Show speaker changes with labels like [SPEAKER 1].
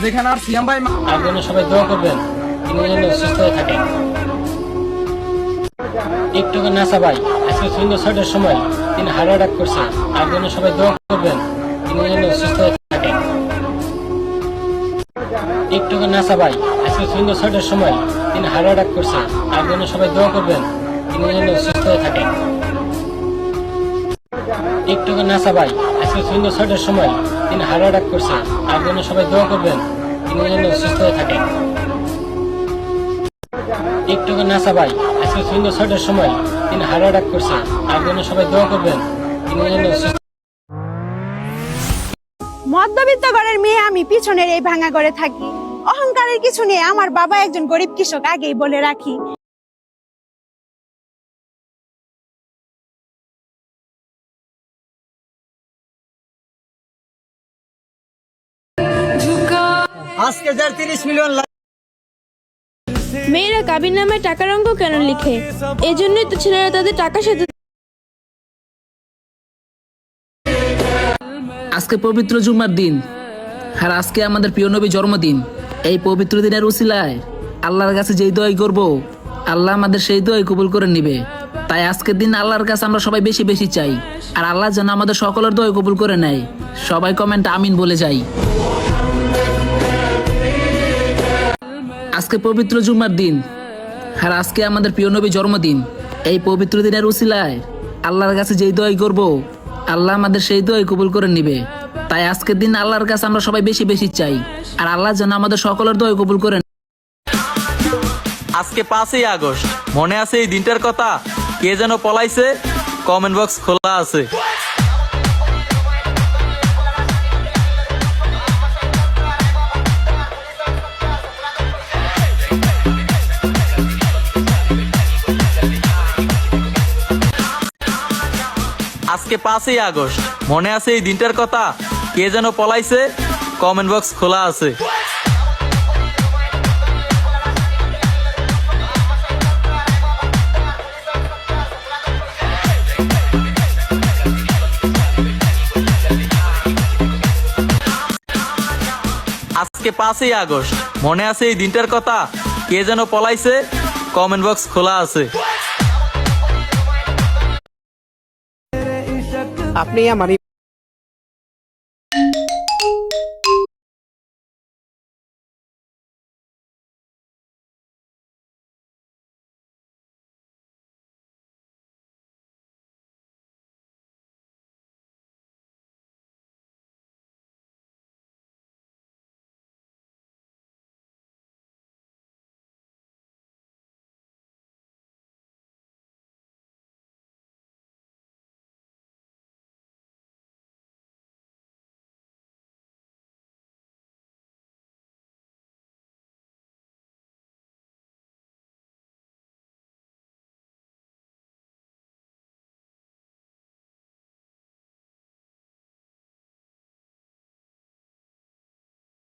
[SPEAKER 1] যেখানে আর সিয়াম ভাই
[SPEAKER 2] তার জন্য সবাই দোয়া করবেন, তিনি যেন সুস্থ হয়ে থাকেন। টিকটকের নাসা ভাই আজকে সন্ধ্যা 6টার সময় তিনি হার্ট অ্যাটাক করছে, তার জন্য সবাই দোয়া করবেন, তিনি যেন সুস্থ হয়ে থাকেন। টিকটকের নাসা ভাই আজকে সন্ধ্যা 6টার সময় তিনি হার্ট অ্যাটাক করছে, তার জন্য সবাই দোয়া করবেন, তিনি যেন সুস্থ হয়ে থাকেন। টিকটকের নাসা ভাই আজকে সন্ধ্যা 6টার সময় তিনি হার্ট অ্যাটাক করছে, তার জন্য সবাই দোয়া করবেন, তিনি যেন সুস্থ হয়ে থাকেন। টিকটকের নাসা ভাই আজকে সন্ধ্যা 6টার সময় তিনি হার্ট অ্যাটাক করছে, তার জন্য সবাই দোয়া করবেন, তিনি যেন সুস্থ।
[SPEAKER 3] মধ্যবিত্ত ঘরের মেয়ে আমি, পিছনের এই ভাঙা ঘরে থাকি। অহংকারের কিছু নেই, আমার বাবা একজন গরিব কৃষক, আগেই বলে রাখি।
[SPEAKER 1] আজকে যার 30 মিলিয়ন
[SPEAKER 4] মেয়েরা কাবির নামে টাকার অঙ্ক কেন লিখে? এজন্যই তো ছেলেরা তাদের টাকার সাথে।
[SPEAKER 5] আজকে পবিত্র জুম্মার দিন, আর আজকে আমাদের প্রিয় নবী জন্মদিন। এই পবিত্র দিনের উসিলায় আল্লাহর কাছে যেই দোয়াই করব, আল্লাহ আমাদের সেই দোয়াই কবুল করে নিবে। তাই আজকের দিন আল্লাহর কাছে আমরা সবাই বেশি বেশি চাই, আর আল্লাহ যেন আমাদের সকলের দোয়াই কবুল করে নেয়। সবাই কমেন্ট আমিন বলে যাই। আজকে পবিত্র জুম্মার দিন, আর আজকে আমাদের প্রিয় নবী জন্মদিন। এই পবিত্র দিনের উসিলায় আল্লাহর কাছে যেই দোয়াই করব, আল্লাহ আমাদের সেই দোয়াই কবুল করে নিবে। তাই আজকের দিন আল্লাহর কাছে আমরা সবাই বেশি বেশি চাই, আর আল্লাহ যেন আমাদের সকলের দোয়াই কবুল করে।
[SPEAKER 6] আজকে 5ই আগস্ট, মনে আছে এই দিনটার কথা? কে যেন পলাইছে? কমেন্ট বক্স খোলা আছে। আজকে 5ই আগস্ট, মনে আছে এই দিনটার কথা? কে যেন পলাইছে? কমেন্ট বক্স খোলা আছে। আজকে 5ই আগস্ট, মনে আছে এই দিনটার কথা? কে যেন পলাইছে? কমেন্ট বক্স খোলা আছে।
[SPEAKER 1] আপনি আমার